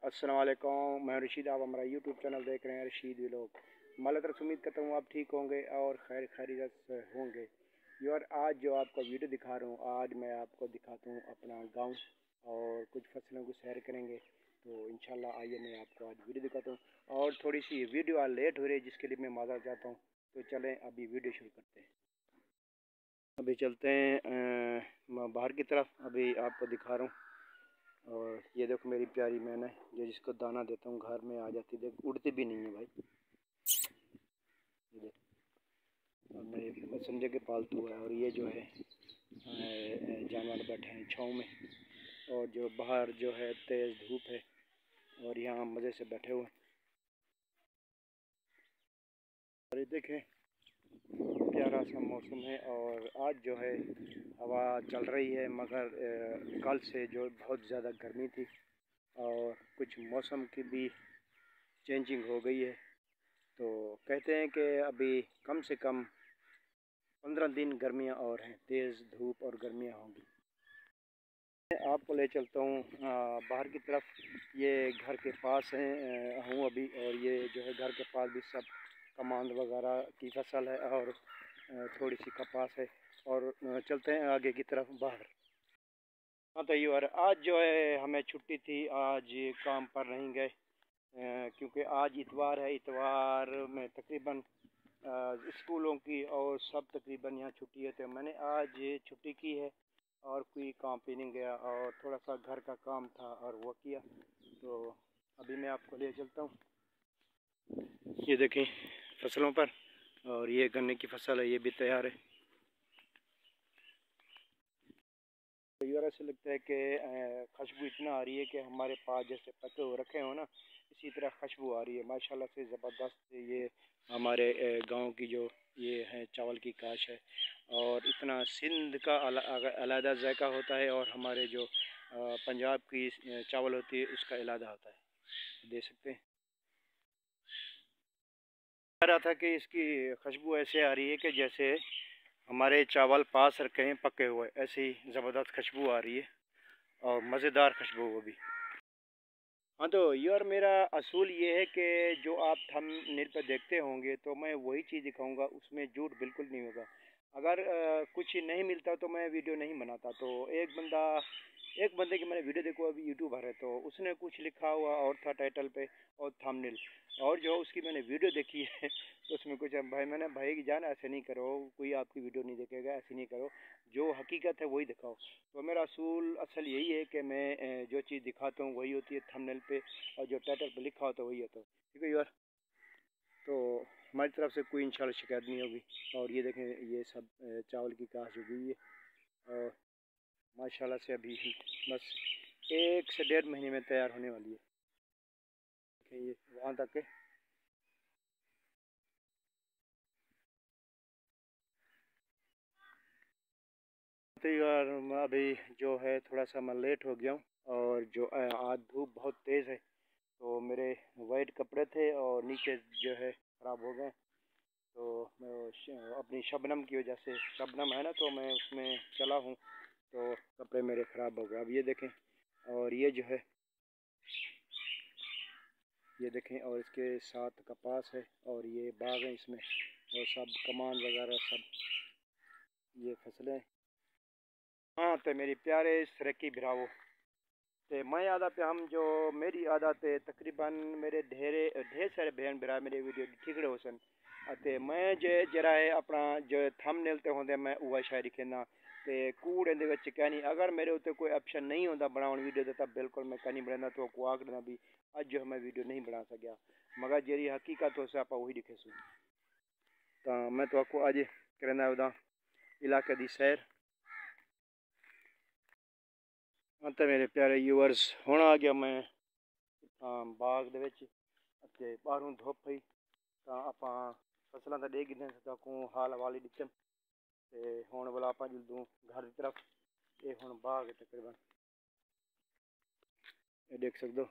अस्सलाम वालेकुम, मैं रशीद। आप हमारा यूट्यूब चैनल देख रहे हैं रशीद व्लॉग। मैं तरफ उम्मीद करता हूँ आप ठीक होंगे और खैर खैरियत से होंगे। यार आज जो आपको वीडियो दिखा रहा हूँ, आज मैं आपको दिखाता हूँ अपना गांव और कुछ फसलों को सैर करेंगे। तो इंशाल्लाह आइए मैं आपको आज वीडियो दिखाता हूँ। और थोड़ी सी वीडियो आज लेट हो रही है जिसके लिए मैं माज़ा चाहता हूँ। तो चलें अभी वीडियो शुरू करते हैं। अभी चलते हैं बाहर की तरफ, अभी आपको दिखा रहा हूँ। और ये देखो मेरी प्यारी मैना है जो जिसको दाना देता हूँ घर में आ जाती, देख उड़ती भी नहीं है भाई। ये देख, और मेरे समझे के पालतू है। और ये जो है जानवर बैठे हैं छाँव में, और जो बाहर जो है तेज़ धूप है और यहाँ मज़े से बैठे हुए। और ये देखें प्यारा सा मौसम है। और आज जो है हवा चल रही है, मगर कल से जो बहुत ज़्यादा गर्मी थी और कुछ मौसम की भी चेंजिंग हो गई है। तो कहते हैं कि अभी कम से कम 15 दिन गर्मियाँ और हैं, तेज़ धूप और गर्मियाँ होंगी। मैं आपको ले चलता हूँ बाहर की तरफ। ये घर के पास हूँ अभी, और ये जो है घर के पास भी सब कमांद वगैरह की फसल है और थोड़ी सी कपास है। और चलते हैं आगे की तरफ बाहर। हाँ तो ये और आज जो है हमें छुट्टी थी, आज काम पर नहीं गए क्योंकि आज इतवार है। इतवार में तकरीबन स्कूलों की और सब तकरीबन यहाँ छुट्टी है। तो मैंने आज छुट्टी की है और कोई काम पे नहीं गया, और थोड़ा सा घर का काम था और वो किया। तो अभी मैं आपको ले चलता हूँ। ये देखें फसलों पर, और ये गन्ने की फसल है, ये भी तैयार है। तो ये ऐसे लगता है कि खुशबू इतना आ रही है कि हमारे पास जैसे पके हो रखे हो ना, इसी तरह खुशबू आ रही है माशाल्लाह से ज़बरदस्त। ये हमारे गांव की जो ये है चावल की काश है, और इतना सिंध का अलग जायका होता है, और हमारे जो पंजाब की चावल होती है उसका अलग होता है, दे सकते हैं। कह रहा था कि इसकी खुशबू ऐसे आ रही है कि जैसे हमारे चावल पास रखे हैं पके हुए, ऐसी ज़बरदस्त खुशबू आ रही है और मज़ेदार खुशबू वो भी। हाँ तो यार मेरा असूल ये है कि जो आप थंबनेल पर देखते होंगे तो मैं वही चीज़ दिखाऊंगा, उसमें झूठ बिल्कुल नहीं होगा। अगर कुछ नहीं मिलता तो मैं वीडियो नहीं बनाता। तो एक बंदे की मैंने वीडियो देखो, अभी यूट्यूबर है, तो उसने कुछ लिखा हुआ और था टाइटल पे और थंबनेल, और जो उसकी मैंने वीडियो देखी है तो उसमें कुछ भाई, मैंने भाई की जान ऐसे नहीं करो, कोई आपकी वीडियो नहीं देखेगा, ऐसे नहीं करो, जो हकीकत है वही दिखाओ। तो मेरा असल यही है कि मैं जो चीज़ दिखाता हूँ वही होती है थंबनेल पे, और जो टाइटल पे लिखा होता है वही होता है। ठीक है यार, तो हमारी तरफ से कोई इंशाल्लाह शिकायत नहीं होगी। और ये देखें ये सब चावल की काश उगी है, और माशाल्लाह से अभी बस 1 से 1.5 महीने में तैयार होने वाली है। देखें ये वहाँ तक है। तो यार मैं अभी जो है थोड़ा सा मैं लेट हो गया हूँ, और जो आज धूप बहुत तेज़ है, तो मेरे वाइट कपड़े थे और नीचे जो है ख़राब हो गए। तो मैं अपनी शबनम की वजह से, शबनम है ना, तो मैं उसमें चला हूँ तो कपड़े मेरे ख़राब हो गए। अब ये देखें, और ये जो है ये देखें, और इसके साथ कपास है और ये बाग है इसमें, और सब कमान वगैरह सब ये फसलें। हाँ तो मेरी प्यारे सरकी भिरावो, ते मैं आदत पे हम जो मेरी आदत है तकरीबन मेरे ढेर सारे बहन भरा मेरे वीडियो ठिकड़े हो सन। ते मैं जे जरा है अपना जो थंबनेल ते होंदे मैं वह शायरी कहना, ते कूड़ इहदे विच कहनी। अगर मेरे उत्ते कोई ऑप्शन नहीं होंदा बनाउण वीडियो दा तां बिल्कुल मैं कहनी बनांदा, तो को आखना भी अज जो मैं वीडियो नहीं बना सकिया, मगर जेरी हकीकत हो आप वही दिखेसू। तो मैं तो आपको अज करना उदा इलाके दी सैर। हाँ तो मेरे प्यारे व्यूअर्स हुण आ गया मैं बाग दे विच, ਅਤੇ ਬਾਹਰੋਂ ਧੁੱਪ ਪਈ ਤਾਂ ਆਪਾਂ ਫਸਲਾਂ ਤਾਂ ਡੇਗ ਗਈਆਂ ਸਕੂੰ ਹਾਲ ਵਾਲੀ ਦਿੱਤਮ। ਤੇ ਹੁਣ ਵਾਲਾ ਆਪਾਂ ਜਲਦੂ घर की तरफ, ये ਹੁਣ बाग तकरीबन ये देख सकते हो।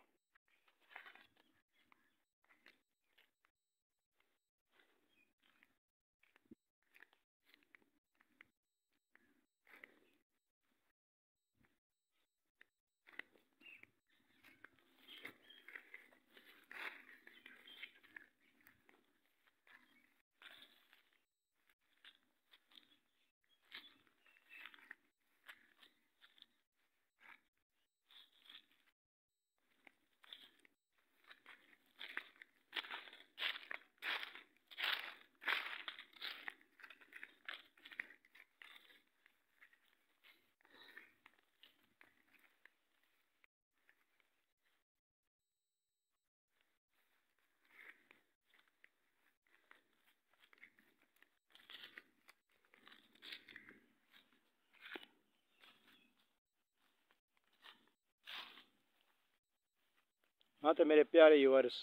हाँ तो मेरे प्यारे व्यूअर्स,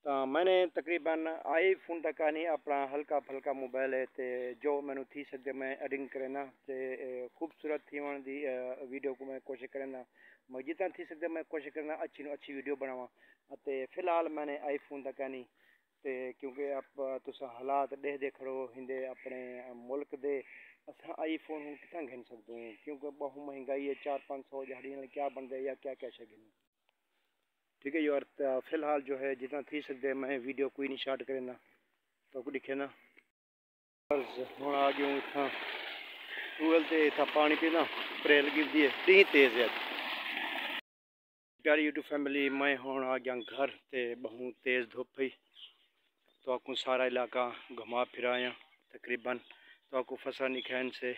तो मैंने तकरीबन आईफोन तक नहीं अपना हल्का फुल्का मोबाइल है तो जो मैंने थी सकते मैं एडिंग करना ते खूबसूरत थी वन दी वीडियो को मैं कोशिश करना मैं जितना थी सकते मैं कोशिश करना अच्छी वीडियो बनावा ते फिलहाल मैंने आईफोन तक नहीं ते क्योंकि आप तुस हालात देख रहे हो हिंदे अपने मुल्क दे असा आईफोन हूँ कितना घिन सकते हैं क्योंकि बहु महंगाई है 400-500 दिहाड़ी क्या बन गए या क्या क्या शे। ठीक है यार, फिलहाल जो है जितना थी सकते मैं वीडियो कोई नहीं स्टार्ट करना तो को दिखे ना हूँ आ गया इतना टूबल से इतना पानी पीना प्रे लगी दी है टी तेज़ है। प्यारी यूट्यूब फैमिली मैं हूँ आ गया घर ते बहुत तेज़ धुप ही तो आपको सारा इलाका घुमा फिराया तकरीबन तो आपको फसल नहीं खैन से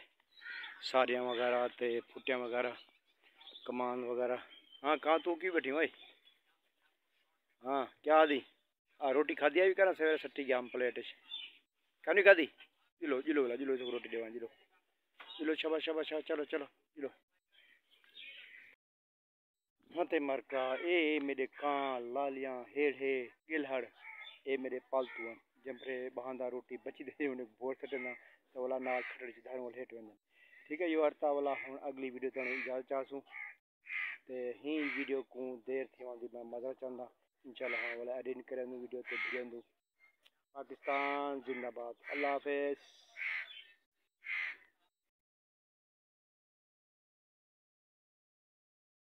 सारियाँ वगैरह ते फुटियाँ वगैरह कमान वगैरह। हाँ कहाँ तू क्यों बैठी भाई? हाँ क्या दी रोटी खाधी भी करा सवेरे सट्टी जाम प्लेट नहीं खाधी जिलो जिलो बोला जिलो रोटी देवा जिलो जिलो शाबाश शाबाश चलो चलो जिलो। हाँ ते मरका ए मेरे कां लालियां हेड़े गिलहड़ ए मेरे पालतू हैं जमरे बहांदा रोटी बची दे उन्हें बोर सटना तो वाला नाल खटड़ च धारण वाले हेठ वेंदन। ठीक है यो अर्ता वाला हम अगली वीडियो तने इजाजत चाहूँ ते ही वीडियो को देर थी वहाँ मैं मजा चाहता इंशाल्लाह हाँ वाला एडिट करें वीडियो तो भिड़ेंदू। पाकिस्तान जिंदाबाद। अल्लाह हाफिज़।